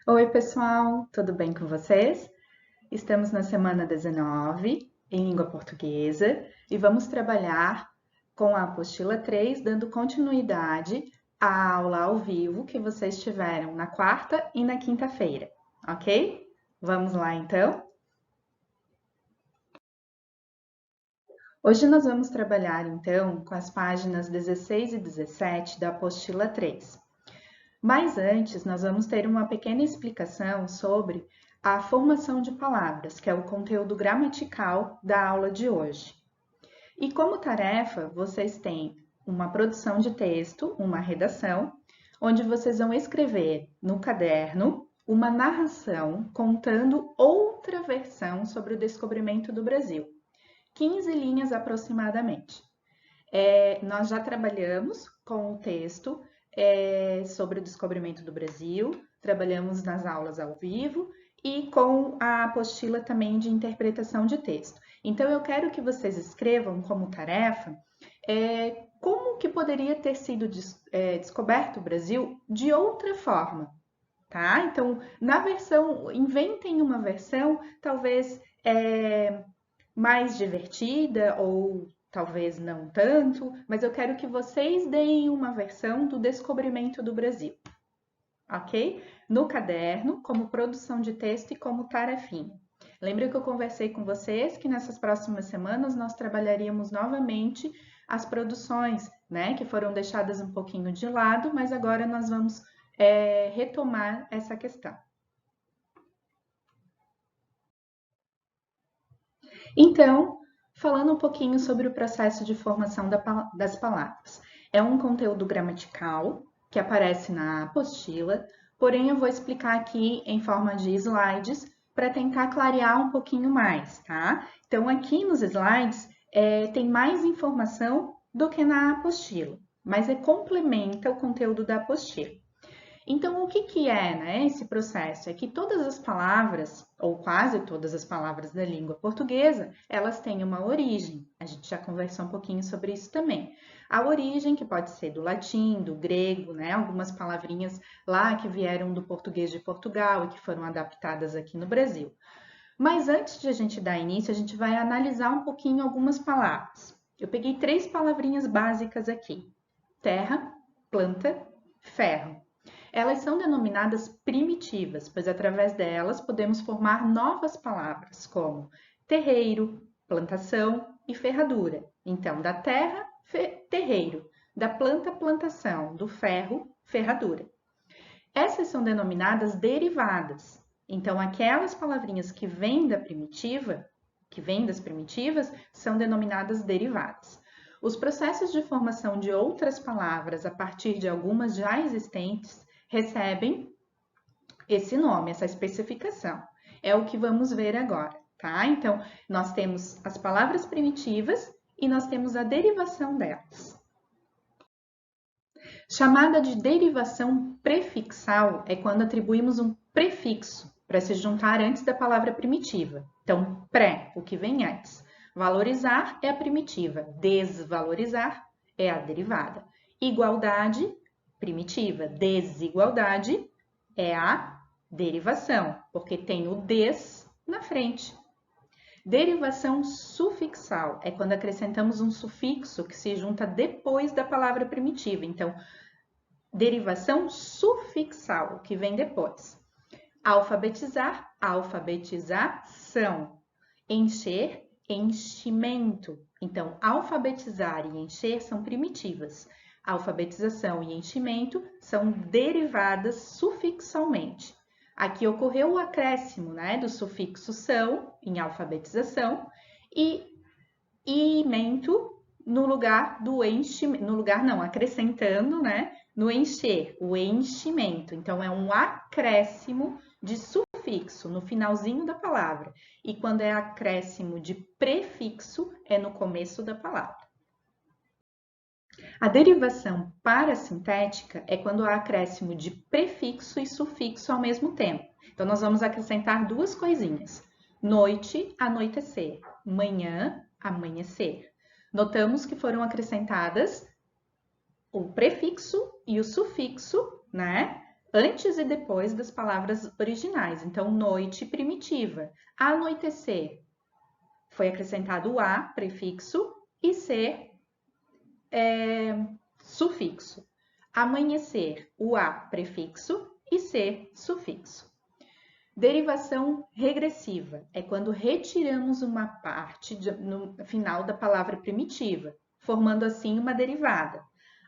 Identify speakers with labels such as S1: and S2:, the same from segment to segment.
S1: Oi, pessoal, tudo bem com vocês? Estamos na semana 19 em língua portuguesa e vamos trabalhar com a apostila 3, dando continuidade à aula ao vivo que vocês tiveram na quarta e na quinta-feira, ok? Vamos lá então? Hoje nós vamos trabalhar então com as páginas 16 e 17 da apostila 3. Mas antes, nós vamos ter uma pequena explicação sobre a formação de palavras, que é o conteúdo gramatical da aula de hoje. E como tarefa, vocês têm uma produção de texto, uma redação, onde vocês vão escrever no caderno uma narração contando outra versão sobre o descobrimento do Brasil. 15 linhas aproximadamente. Nós já trabalhamos com o texto sobre o descobrimento do Brasil, trabalhamos nas aulas ao vivo e com a apostila também de interpretação de texto. Então, eu quero que vocês escrevam como tarefa como que poderia ter sido descoberto o Brasil de outra forma, tá? Então, na versão, inventem uma versão talvez mais divertida ou talvez não tanto, mas eu quero que vocês deem uma versão do descobrimento do Brasil, ok? No caderno, como produção de texto e como tarefinha. Lembra que eu conversei com vocês que nessas próximas semanas nós trabalharíamos novamente as produções, né? Que foram deixadas um pouquinho de lado, mas agora nós vamos retomar essa questão. Então, falando um pouquinho sobre o processo de formação das palavras. É um conteúdo gramatical que aparece na apostila, porém eu vou explicar aqui em forma de slides para tentar clarear um pouquinho mais, tá? Então, aqui nos slides tem mais informação do que na apostila, mas complementa o conteúdo da apostila. Então, o que é, né, esse processo? É que todas as palavras, ou quase todas as palavras da língua portuguesa, elas têm uma origem. A gente já conversou um pouquinho sobre isso também. A origem, que pode ser do latim, do grego, né, algumas palavrinhas lá que vieram do português de Portugal e que foram adaptadas aqui no Brasil. Mas antes de a gente dar início, a gente vai analisar um pouquinho algumas palavras. Eu peguei 3 palavrinhas básicas aqui: terra, planta, ferro. Elas são denominadas primitivas, pois através delas podemos formar novas palavras, como terreiro, plantação e ferradura. Então, da terra, terreiro, da planta, plantação, do ferro, ferradura. Essas são denominadas derivadas. Então, aquelas palavrinhas que vêm da primitiva, que vêm das primitivas, são denominadas derivadas. Os processos de formação de outras palavras a partir de algumas já existentes recebem esse nome, essa especificação. É o que vamos ver agora, tá? Então, nós temos as palavras primitivas e nós temos a derivação delas. Chamada de derivação prefixal é quando atribuímos um prefixo para se juntar antes da palavra primitiva. Então, pré, o que vem antes. Valorizar é a primitiva, desvalorizar é a derivada. Igualdade, primitiva, desigualdade é a derivação, porque tem o des na frente. Derivação sufixal é quando acrescentamos um sufixo que se junta depois da palavra primitiva. Então, derivação sufixal, que vem depois. Alfabetizar, alfabetização. Encher, enchimento. Então, alfabetizar e encher são primitivas. Alfabetização e enchimento são derivadas sufixalmente. Aqui ocorreu o acréscimo, né, do sufixo são em alfabetização e imento no lugar do enchimento, no lugar não, acrescentando, né, no encher, o enchimento. Então, é um acréscimo de sufixo no finalzinho da palavra. E quando é acréscimo de prefixo, é no começo da palavra. A derivação parasintética é quando há acréscimo de prefixo e sufixo ao mesmo tempo. Então, nós vamos acrescentar duas coisinhas. Noite, anoitecer. Manhã, amanhecer. Notamos que foram acrescentadas o prefixo e o sufixo, né? antes e depois das palavras originais. Então, noite primitiva. Anoitecer. Foi acrescentado o a, prefixo, e ser sufixo. Amanhecer, o a, prefixo, e ser sufixo. Derivação regressiva é quando retiramos uma parte no final da palavra primitiva, formando assim uma derivada.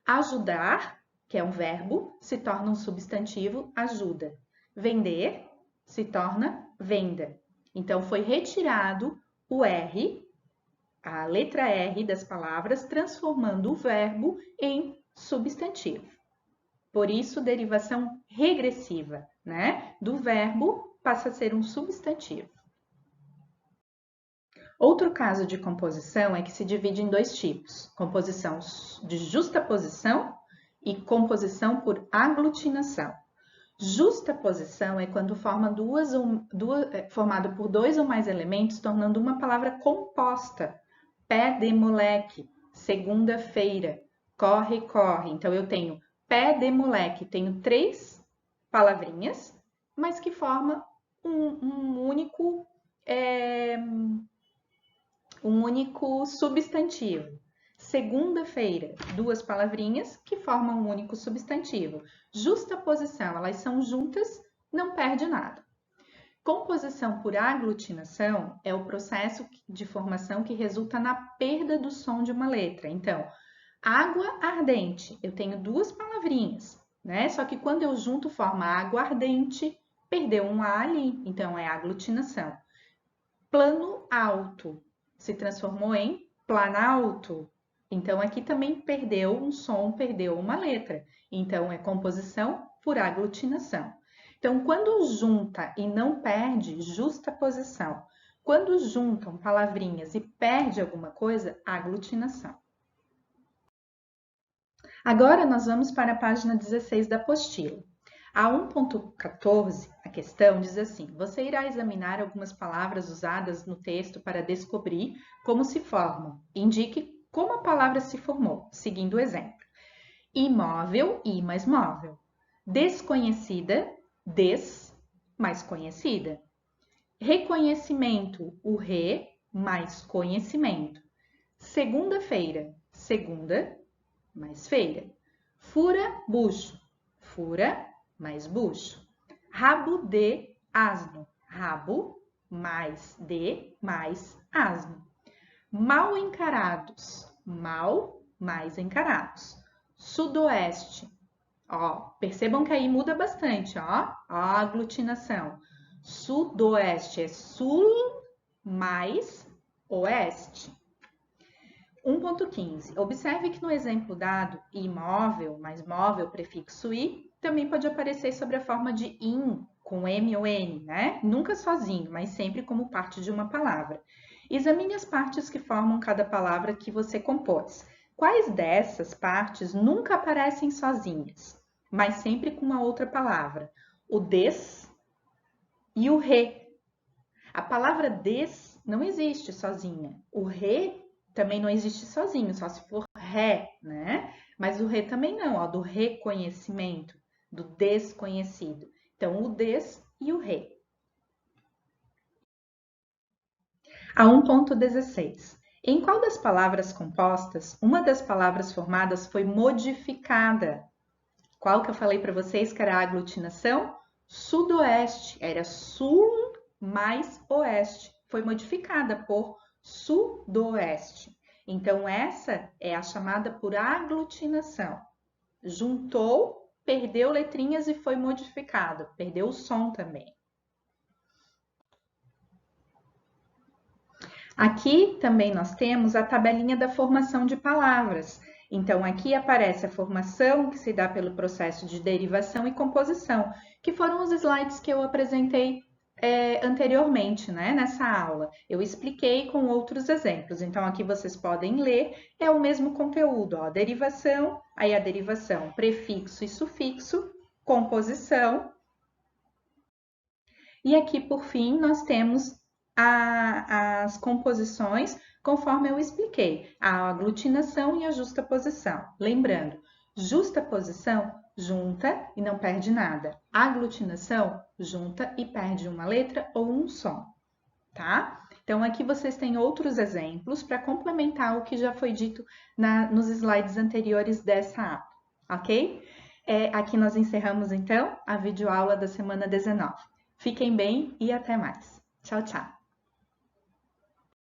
S1: Ajudar, que é um verbo, se torna um substantivo, ajuda. Vender se torna venda. Então, foi retirado o R, a letra R das palavras, transformando o verbo em substantivo. Por isso, derivação regressiva, né? Do verbo passa a ser um substantivo. Outro caso de composição é que se divide em dois tipos: composição de justaposição e composição por aglutinação. Justaposição é quando formado por dois ou mais elementos, tornando uma palavra composta. Pé de moleque, segunda-feira, corre, corre. Então, eu tenho pé de moleque, tenho 3 palavrinhas, mas que formam um único substantivo. Segunda-feira, 2 palavrinhas que formam um único substantivo. Justaposição, elas são juntas, não perde nada. Composição por aglutinação é o processo de formação que resulta na perda do som de uma letra. Então, água ardente, eu tenho 2 palavrinhas, né? Só que quando eu junto forma água ardente, perdeu um A ali, então é aglutinação. Plano alto se transformou em planalto. Então, aqui também perdeu um som, perdeu uma letra. Então, é composição por aglutinação. Então, quando junta e não perde, justaposição. Quando juntam palavrinhas e perde alguma coisa, aglutinação. Agora, nós vamos para a página 16 da apostila. A 1.14, a questão diz assim: você irá examinar algumas palavras usadas no texto para descobrir como se formam. Indique como a palavra se formou, seguindo o exemplo. Imóvel, i mais móvel. Desconhecida, des mais conhecida. Reconhecimento, o re mais conhecimento. Segunda-feira, segunda mais feira. Fura, bucho. Fura mais bucho. Rabo de asno. Rabo mais de mais asno. Mal encarados. Mal mais encarados. Sudoeste. Ó, percebam que aí muda bastante, ó, a aglutinação. Sudoeste é sul mais oeste. 1.15. Observe que no exemplo dado, imóvel mais móvel, prefixo i, também pode aparecer sobre a forma de in, com m ou n, né? Nunca sozinho, mas sempre como parte de uma palavra. Examine as partes que formam cada palavra que você compôs. Quais dessas partes nunca aparecem sozinhas, mas sempre com uma outra palavra? O des e o re. A palavra des não existe sozinha. O re também não existe sozinho, só se for ré, né? Mas o re também não, ó, do reconhecimento, do desconhecido. Então, o des e o re. A 1.16. Em qual das palavras compostas, uma das palavras formadas foi modificada? Qual que eu falei para vocês que era a aglutinação? Sudoeste, era sul mais oeste. Foi modificada por sudoeste. Então, essa é a chamada por aglutinação. Juntou, perdeu letrinhas e foi modificado. Perdeu o som também. Aqui também nós temos a tabelinha da formação de palavras. Então, aqui aparece a formação que se dá pelo processo de derivação e composição, que foram os slides que eu apresentei anteriormente, né, nessa aula. Eu expliquei com outros exemplos. Então, aqui vocês podem ler, é o mesmo conteúdo, ó, derivação, aí a derivação prefixo e sufixo, composição. E aqui, por fim, nós temos as composições, conforme eu expliquei, a aglutinação e a justaposição. Lembrando, justaposição junta e não perde nada. Aglutinação, junta e perde uma letra ou um som, tá? Então, aqui vocês têm outros exemplos para complementar o que já foi dito nos slides anteriores dessa aula, ok? Aqui nós encerramos, então, a videoaula da semana 19. Fiquem bem e até mais. Tchau, tchau!